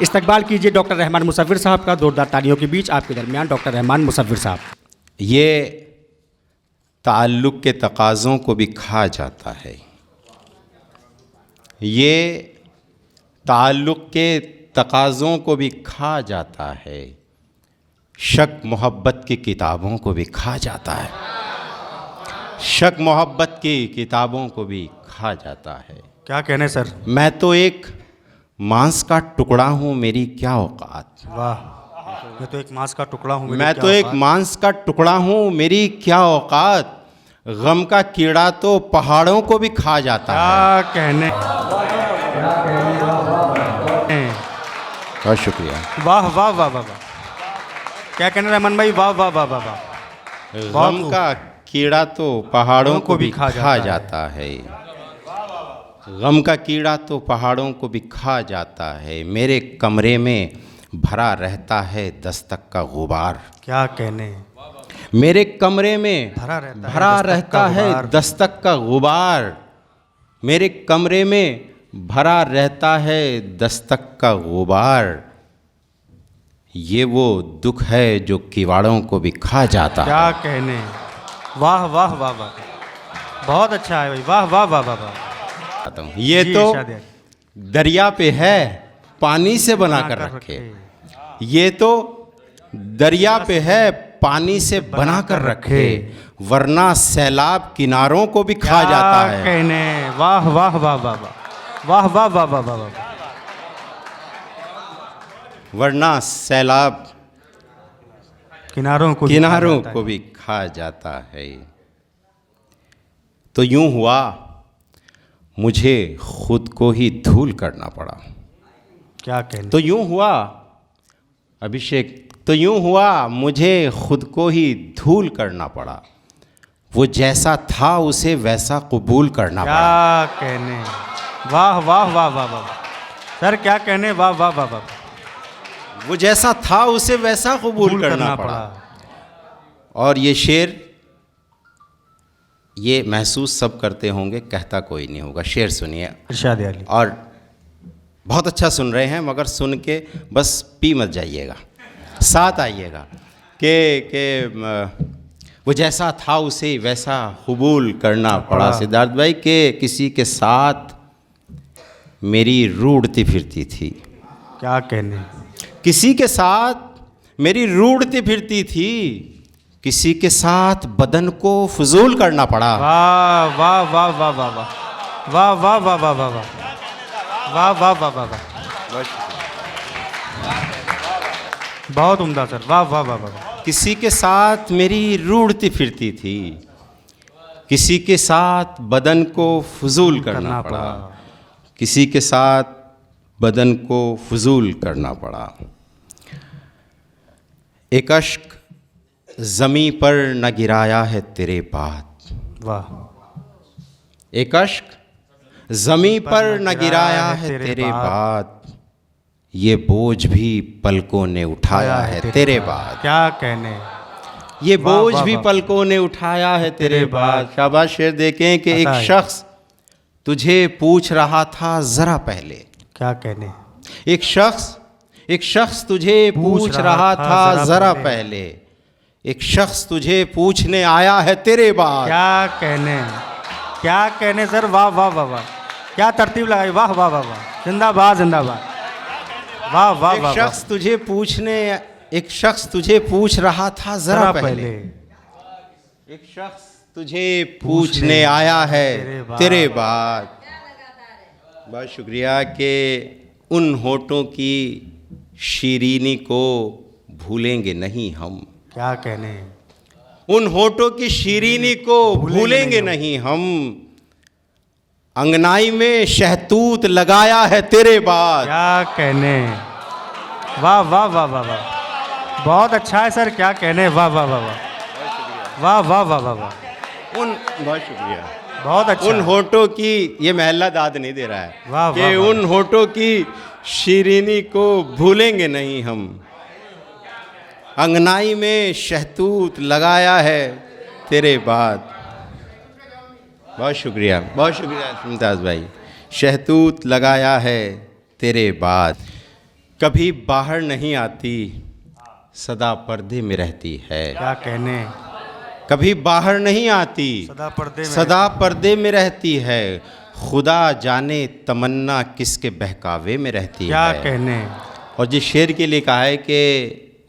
इस्तकबाल कीजिए डॉक्टर रहमान मुसव्विर साहब का जोरदार तालियों के बीच आपके दरमियान डॉक्टर रहमान मुसव्विर साहब। ये ताल्लुक़ के तकाज़ों को भी खा जाता है, ये ताल्लुक़ के तकाज़ों को भी खा जाता है, शक मोहब्बत की किताबों को भी खा जाता है, शक मोहब्बत की किताबों को भी खा जाता है। क्या कहने सर। मैं तो एक मांस का टुकड़ा हूँ, मेरी क्या औकात। वाह, मैं तो एक मांस का टुकड़ा हूँ, मैं तो एक मांस का टुकड़ा हूँ, मेरी क्या औकात। गम का कीड़ा तो पहाड़ों को भी खा जाता है। क्या कहने। बहुत शुक्रिया। वाह वाह वाह वाह वाह, क्या कहने रहमान भाई, वाह वाह वाह वाह वाह। गम का कीड़ा तो पहाड़ों को भी खा जाता है, गम का कीड़ा तो पहाड़ों को भी खा जाता है। मेरे कमरे में भरा रहता है दस्तक का गुबार। क्या कहने। मेरे कमरे में भरा रहता है दस्तक का गुबार। मेरे कमरे में भरा रहता है दस्तक का गुबार। ये वो दुख है जो किवाड़ों को भी खा जाता है। क्या कहने। वाह वाह वाह वाह, बहुत अच्छा है भाई, वाह वाह वाह वाह वाह। ये तो दरिया पे है पानी से बना कर रखे, ये तो दरिया पे है पानी से बना कर रखे, वरना सैलाब किनारों को भी खा जाता है। कहने। वाह वाह वाह वाह वाह वाह वाह वाह वाह वाह, वरना सैलाब किनारों को भी खा जाता है। तो यूं हुआ मुझे खुद को ही धूल करना पड़ा। क्या कहने। तो यूं हुआ अभिषेक, तो यूं हुआ मुझे खुद को ही धूल करना पड़ा। वो जैसा था उसे वैसा कबूल करना पड़ा। क्या कहने। वाह वाह वाह वाह वाह सर, क्या कहने। वाह वाह वाह वाह, वो जैसा था उसे वैसा कबूल करना पड़ा। और ये शेर, ये महसूस सब करते होंगे, कहता कोई नहीं होगा। शेर सुनिए। इरशाद अली। और बहुत अच्छा सुन रहे हैं, मगर सुन के बस पी मत जाइएगा, साथ आइएगा। कि वो जैसा था उसे वैसा कबूल करना पड़ा। सिद्धार्थ भाई के किसी के साथ मेरी रूढ़ती फिरती थी। क्या कहने। किसी के साथ मेरी रूढ़ती फिरती थी, किसी के साथ बदन को फजूल करना पड़ा। वाह वाह वाह वाह वाह वाह वाह वाह वाह वाह वाह वाह वाह वाह वाह वाह, बहुत उम्दा सर। वाह वाह वाह वाह। किसी के साथ मेरी रूढ़ती फिरती थी, किसी के साथ बदन को फजूल करना पड़ा, किसी के साथ बदन को फजूल करना पड़ा। एक अश्क ज़मीं पर न गिराया है तेरे बाद। वाह। एक अश्क ज़मीं पर न गिराया है तेरे बाद, ये बोझ भी पलकों ने उठाया है तेरे बाद। क्या कहने। ये बोझ भी पलकों ने उठाया है तेरे बाद। शाबाश। शेर देखें कि एक शख्स तुझे पूछ रहा था ज़रा पहले। क्या कहने। एक शख्स तुझे पूछ रहा था ज़रा पहले, एक शख्स तुझे पूछने आया है तेरे बाद। क्या कहने। क्या कहने सर। वाह वाह वाह वाह, क्या तरतीब लगाई। वाह वाह वाह वाह, जिंदाबाद जिंदाबाद। वाह वाह वाह। एक शख्स तुझे पूछ रहा था ज़रा पहले, एक शख्स तुझे पूछने आया है तेरे बाद। बहुत शुक्रिया कि उन होठों की शीरीनी को भूलेंगे नहीं हम। क्या कहने। उन होठों की शीरीनी को भूलेंगे नहीं हम, अंगनाई में शहतूत लगाया है तेरे बाद। क्या कहने। वाह वाह वाह वाह वाह, बहुत अच्छा है सर। क्या कहने। वाह वाह वाह वाह वाह वाह वाह वाह वाह। बहुत शुक्रिया। बहुत अच्छा। उन होठों की, ये महल्ला दाद नहीं दे रहा है, वाह कि उन होठों की शीरीनी को भूलेंगे नहीं हम, अंगनाई में शहतूत लगाया है तेरे बाद। बहुत शुक्रिया मुमताज़ भाई। शहतूत लगाया है तेरे बाद। कभी बाहर नहीं आती, सदा पर्दे में रहती है। क्या कहने, कभी बाहर नहीं आती, सदा पर्दे में, सदा पर्दे में रहती है। खुदा जाने तमन्ना किसके बहकावे में रहती क्या है। कहने, और जिस शेर के लिए कहा है कि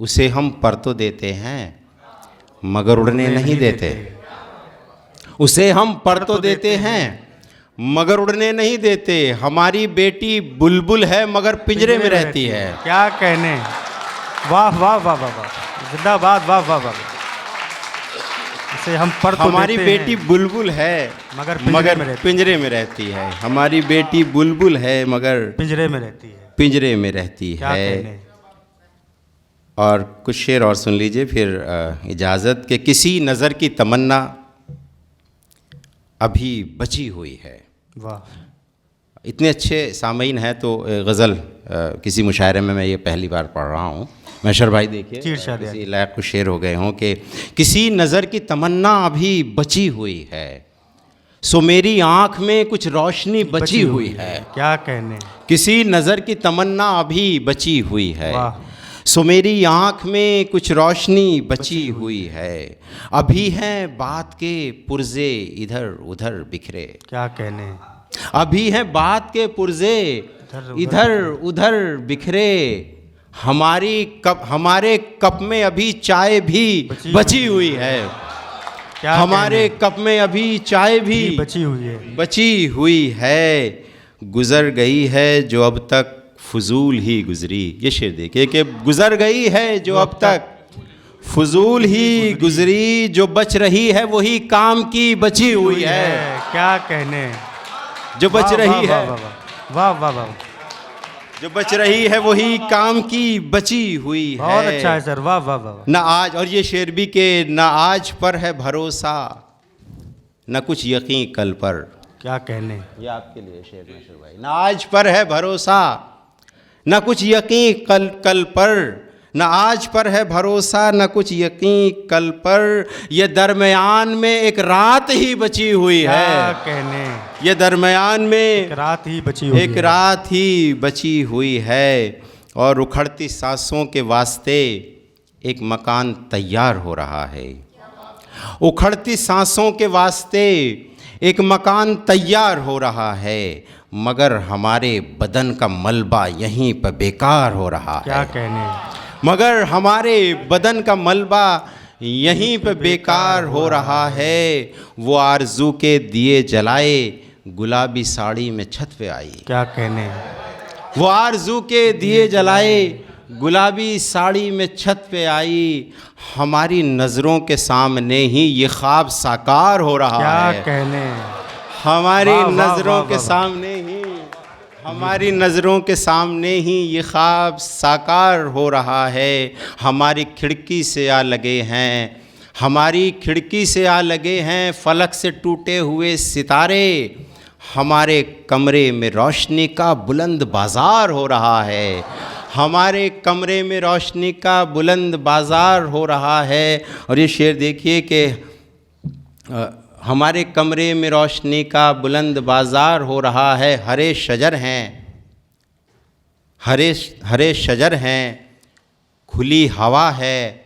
उसे हम पर तो देते हैं मगर उड़ने नहीं देते, उसे हम पर तो देते हैं मगर उड़ने नहीं देते। हमारी बेटी बुलबुल है मगर पिंजरे में रहती है। क्या कहने, वाह वाह वाह वाह वाह, जिंदाबाद, वाह वाह वाह। इसे हम पर तो हमारी देते बेटी हैं, बुलबुल है मगर पिंजरे में रहती है। हमारी बेटी बुलबुल है मगर पिंजरे में रहती है। पिंजरे में रहती क्या है। कहने, और कुछ शेर और सुन लीजिए फिर इजाज़त के। किसी नज़र की तमन्ना अभी बची हुई है। वाह, इतने अच्छे सामीन हैं तो गज़ल किसी मुशायरे में मैं ये पहली बार पढ़ रहा हूँ। मैशर भाई देखिए, चीरशाद है। किसी लायक कुछ शेर हो गए हों कि किसी नज़र की तमन्ना अभी बची हुई है, सो मेरी आँख में कुछ रोशनी बची हुई है। क्या कहने, किसी नज़र की तमन्ना अभी बची हुई है, वाह, सो मेरी आँख में कुछ रोशनी बची हुई है। अभी हैं बात के पुर्जे इधर उधर बिखरे। क्या कहने, अभी हैं बात के पुर्जे इधर उधर बिखरे। हमारे कप में अभी चाय भी बची हुई है। क्या हमारे कप में अभी चाय भी बची हुई है। बची हुई है। गुजर गई है जो अब तक फजूल ही गुजरी। ये शेर देखिए कि गुजर गई है जो अब तक फजूल ही गुजरी, जो बच रही है वही काम की बची हुई है। क्या कहने, जो बच वाह, रही वाह, है, वाह वाह वाह, जो बच रही है वही काम की बची हुई है। बहुत अच्छा है सर, वाह वाह वाह। न आज, और ये शेर भी के न आज पर है भरोसा न कुछ यकीन कल पर। क्या कहने, ये आपके लिए शेर मैशर भाई। न आज पर है भरोसा न कुछ यकीन कल पर, न आज पर है भरोसा न कुछ यकीन कल पर। ये दरमियान में एक रात ही बची हुई क्या है। कहने, ये दरमियान में एक रात ही बची हुई एक है। रात ही बची हुई है। और उखड़ती सांसों के वास्ते एक मकान तैयार हो रहा है। उखड़ती सांसों के वास्ते एक मकान तैयार हो रहा है, मगर हमारे बदन का मलबा यहीं पर बेकार हो रहा क्या है। कहने, मगर हमारे बदन का मलबा यहीं पे बेकार हो रहा है। वो आरज़ू के दिए जलाए गुलाबी साड़ी में छत पे आई। क्या कहने, वो आरज़ू के दिए जलाए गुलाबी साड़ी में छत पे आई। हमारी नज़रों के सामने ही ये ख्वाब साकार हो रहा क्या है। कहने, हमारी वाह, वाह, नज़रों वाह, के वाह। सामने ही हमारी नज़रों के सामने ही ये ख्वाब साकार हो रहा है। हमारी खिड़की से आ लगे हैं, हमारी खिड़की से आ लगे हैं फलक से टूटे हुए सितारे। हमारे कमरे में रोशनी का बुलंद बाज़ार हो रहा है। हमारे कमरे में रोशनी का बुलंद बाज़ार हो रहा है। और ये शेर देखिए कि हमारे कमरे में रोशनी का बुलंद बाज़ार हो रहा है। हरे शजर हैं, हरे शजर हैं, खुली हवा है,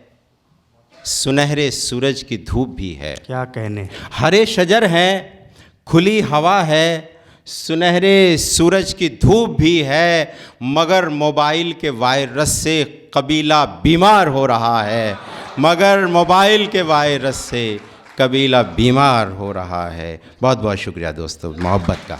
सुनहरे सूरज की धूप भी है। क्या कहने, हरे शजर हैं, खुली हवा है, सुनहरे सूरज की धूप भी है, मगर मोबाइल के वायरस से कबीला बीमार हो रहा है। मगर मोबाइल के वायरस से कबीला बीमार हो रहा है। बहुत बहुत शुक्रिया दोस्तों मोहब्बत का।